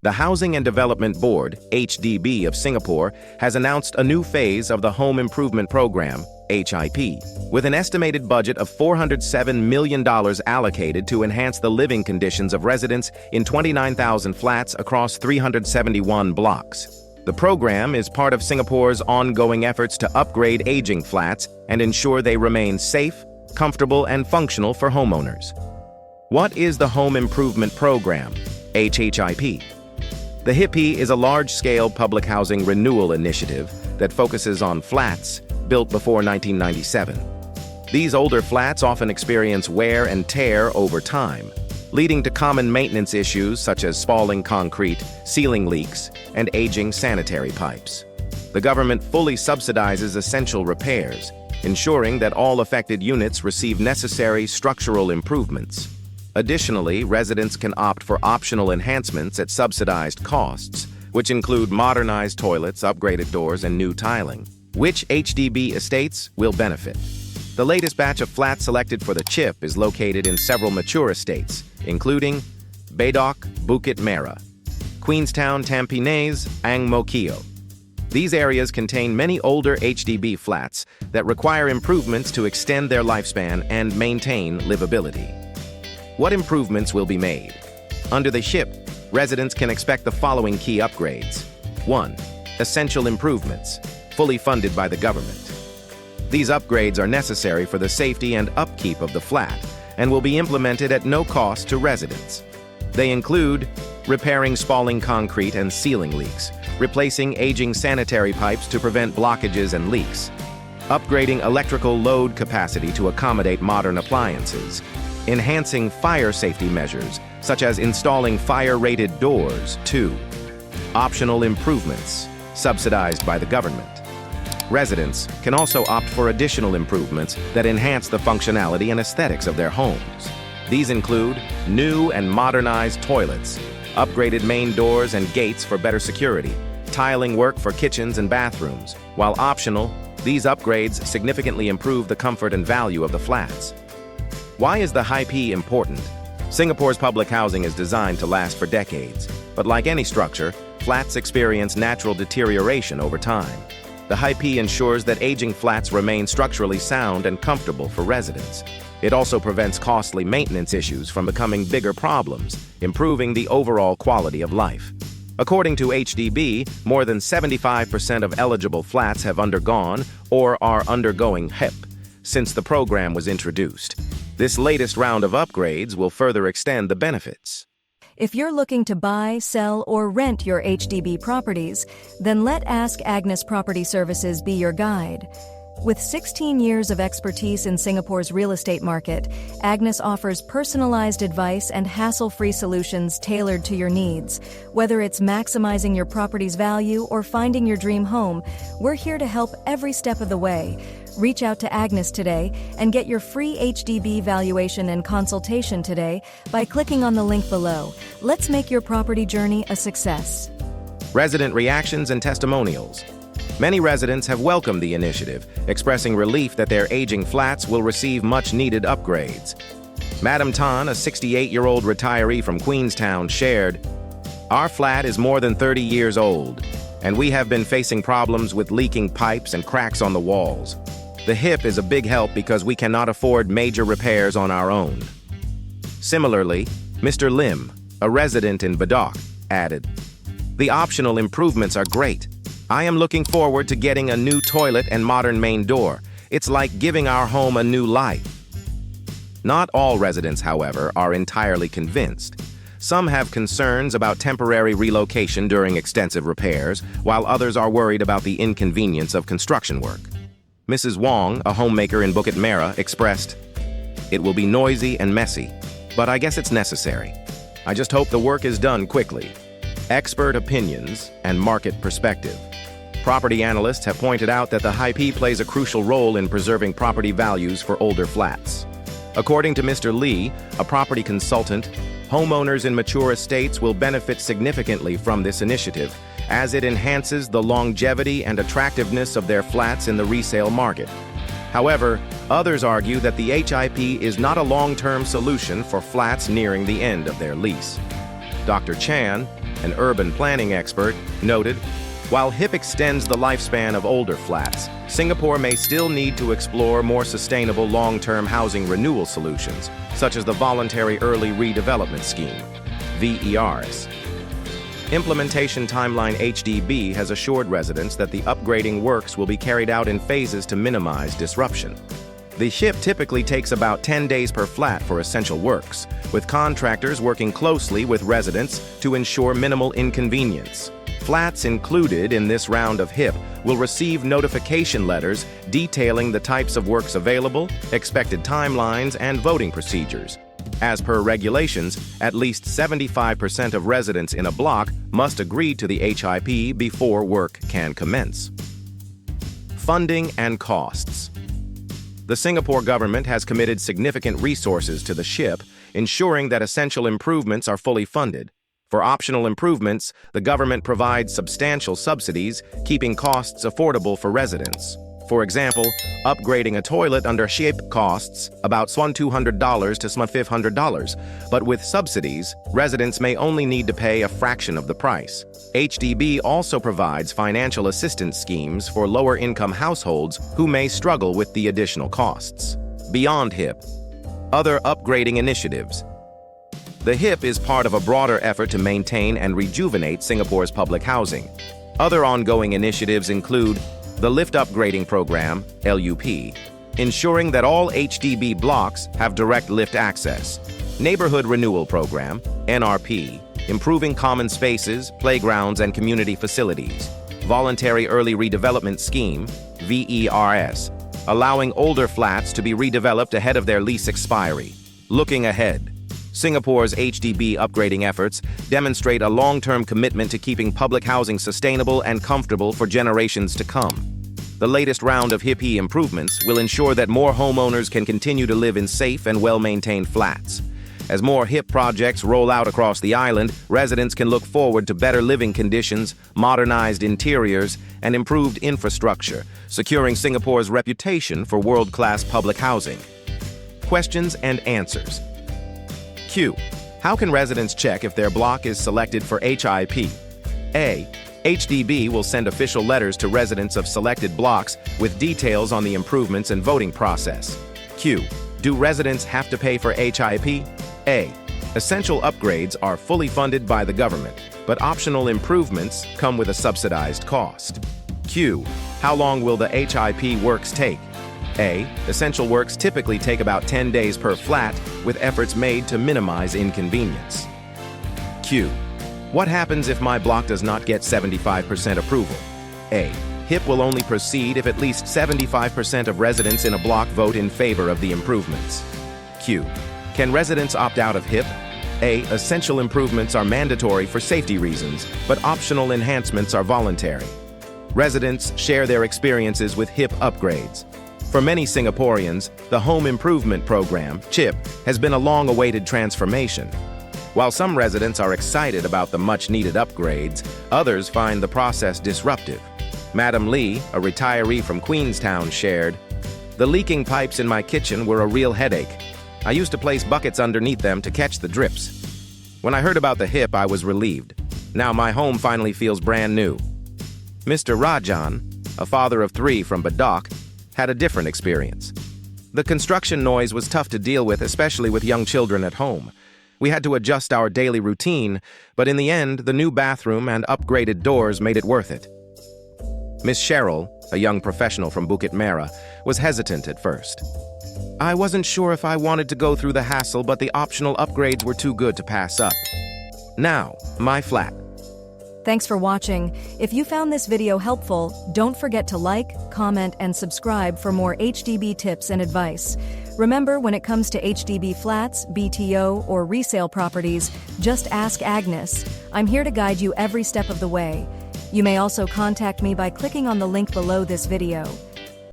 The Housing and Development Board, HDB of Singapore, has announced a new phase of the Home Improvement Program, HIP, with an estimated budget of $407 million allocated to enhance the living conditions of residents in 29,000 flats across 371 blocks. The program is part of Singapore's ongoing efforts to upgrade aging flats and ensure they remain safe, comfortable, and functional for homeowners. What is the Home Improvement Program, HHIP? The HIP is a large-scale public housing renewal initiative that focuses on flats built before 1997. These older flats often experience wear and tear over time, leading to common maintenance issues such as spalling concrete, ceiling leaks, and aging sanitary pipes. The government fully subsidizes essential repairs, ensuring that all affected units receive necessary structural improvements. Additionally, residents can opt for optional enhancements at subsidized costs, which include modernized toilets, upgraded doors, and new tiling. Which HDB estates will benefit? The latest batch of flats selected for the CHIP is located in several mature estates, including Bedok, Bukit Merah, Queenstown, Tampines, Ang Mo Kio. These areas contain many older HDB flats that require improvements to extend their lifespan and maintain livability. What improvements will be made? Under the HIP, residents can expect the following key upgrades. 1. Essential improvements, fully funded by the government. These upgrades are necessary for the safety and upkeep of the flat and will be implemented at no cost to residents. They include repairing spalling concrete and ceiling leaks, replacing aging sanitary pipes to prevent blockages and leaks, upgrading electrical load capacity to accommodate modern appliances, enhancing fire safety measures, such as installing fire-rated doors. 2. Optional improvements, subsidized by the government. Residents can also opt for additional improvements that enhance the functionality and aesthetics of their homes. These include new and modernized toilets, upgraded main doors and gates for better security, tiling work for kitchens and bathrooms. While optional, these upgrades significantly improve the comfort and value of the flats. Why is the HIP important? Singapore's public housing is designed to last for decades, but like any structure, flats experience natural deterioration over time. The HIP ensures that aging flats remain structurally sound and comfortable for residents. It also prevents costly maintenance issues from becoming bigger problems, improving the overall quality of life. According to HDB, more than 75% of eligible flats have undergone or are undergoing HIP since the program was introduced. This latest round of upgrades will further extend the benefits. If you're looking to buy, sell, or rent your HDB properties, then let Ask Agnes Property Services be your guide. With 16 years of expertise in Singapore's real estate market, Agnes offers personalized advice and hassle-free solutions tailored to your needs. Whether it's maximizing your property's value or finding your dream home, we're here to help every step of the way. Reach out to Agnes today and get your free HDB valuation and consultation today by clicking on the link below. Let's make your property journey a success. Resident reactions and testimonials. Many residents have welcomed the initiative, expressing relief that their aging flats will receive much-needed upgrades. Madam Tan, a 68-year-old retiree from Queenstown, shared, "Our flat is more than 30 years old, and we have been facing problems with leaking pipes and cracks on the walls. The HIP is a big help because we cannot afford major repairs on our own." Similarly, Mr. Lim, a resident in Bedok, added, "The optional improvements are great. I am looking forward to getting a new toilet and modern main door. It's like giving our home a new life." Not all residents, however, are entirely convinced. Some have concerns about temporary relocation during extensive repairs, while others are worried about the inconvenience of construction work. Mrs. Wong, a homemaker in Bukit Merah, expressed, "It will be noisy and messy, but I guess it's necessary. I just hope the work is done quickly." Expert opinions and market perspective. Property analysts have pointed out that the HIP plays a crucial role in preserving property values for older flats. According to Mr. Lee, a property consultant, homeowners in mature estates will benefit significantly from this initiative, as it enhances the longevity and attractiveness of their flats in the resale market. However, others argue that the HIP is not a long-term solution for flats nearing the end of their lease. Dr. Chan, an urban planning expert, noted, while HIP extends the lifespan of older flats, Singapore may still need to explore more sustainable long-term housing renewal solutions, such as the Voluntary Early Redevelopment Scheme, VERS. Implementation Timeline HDB has assured residents that the upgrading works will be carried out in phases to minimize disruption. The HIP typically takes about 10 days per flat for essential works, with contractors working closely with residents to ensure minimal inconvenience. Flats included in this round of HIP will receive notification letters detailing the types of works available, expected timelines, and voting procedures. As per regulations, at least 75% of residents in a block must agree to the HIP before work can commence. Funding and costs. The Singapore government has committed significant resources to the SHIP, ensuring that essential improvements are fully funded. For optional improvements, the government provides substantial subsidies, keeping costs affordable for residents. For example, upgrading a toilet under SHIP costs about $200 to $500, but with subsidies, residents may only need to pay a fraction of the price. HDB also provides financial assistance schemes for lower-income households who may struggle with the additional costs. Beyond HIP, other upgrading initiatives. The HIP is part of a broader effort to maintain and rejuvenate Singapore's public housing. Other ongoing initiatives include the Lift Upgrading Program, LUP, ensuring that all HDB blocks have direct lift access. Neighborhood Renewal Program, NRP, improving common spaces, playgrounds, and community facilities. Voluntary Early Redevelopment Scheme, VERS, allowing older flats to be redeveloped ahead of their lease expiry. Looking ahead, Singapore's HDB upgrading efforts demonstrate a long-term commitment to keeping public housing sustainable and comfortable for generations to come. The latest round of HIP improvements will ensure that more homeowners can continue to live in safe and well-maintained flats. As more HIP projects roll out across the island, residents can look forward to better living conditions, modernized interiors, and improved infrastructure, securing Singapore's reputation for world-class public housing. Questions and answers. Q. How can residents check if their block is selected for HIP? A. HDB will send official letters to residents of selected blocks with details on the improvements and voting process. Q. Do residents have to pay for HIP? A. Essential upgrades are fully funded by the government, but optional improvements come with a subsidized cost. Q. How long will the HIP works take? A. Essential works typically take about 10 days per flat, with efforts made to minimize inconvenience. Q. What happens if my block does not get 75% approval? A. HIP will only proceed if at least 75% of residents in a block vote in favor of the improvements. Q. Can residents opt out of HIP? A. Essential improvements are mandatory for safety reasons, but optional enhancements are voluntary. Residents share their experiences with HIP upgrades. For many Singaporeans, the Home Improvement Program, CHIP, has been a long-awaited transformation. While some residents are excited about the much-needed upgrades, others find the process disruptive. Madam Lee, a retiree from Queenstown, shared, "The leaking pipes in my kitchen were a real headache. I used to place buckets underneath them to catch the drips. When I heard about the HIP, I was relieved. Now my home finally feels brand new." Mr. Rajan, a father of 3 from Badok, had a different experience. The construction noise was tough to deal with, especially with young children at home. We had to adjust our daily routine, but in the end, the new bathroom and upgraded doors made it worth it. Miss Cheryl, a young professional from Bukit Merah, was hesitant at first. "I wasn't sure if I wanted to go through the hassle, but the optional upgrades were too good to pass up. Now, my flat." Thanks for watching. If you found this video helpful, don't forget to like, comment, and subscribe for more HDB tips and advice. Remember, when it comes to HDB flats, BTO, or resale properties, just ask Agnes. I'm here to guide you every step of the way. You may also contact me by clicking on the link below this video.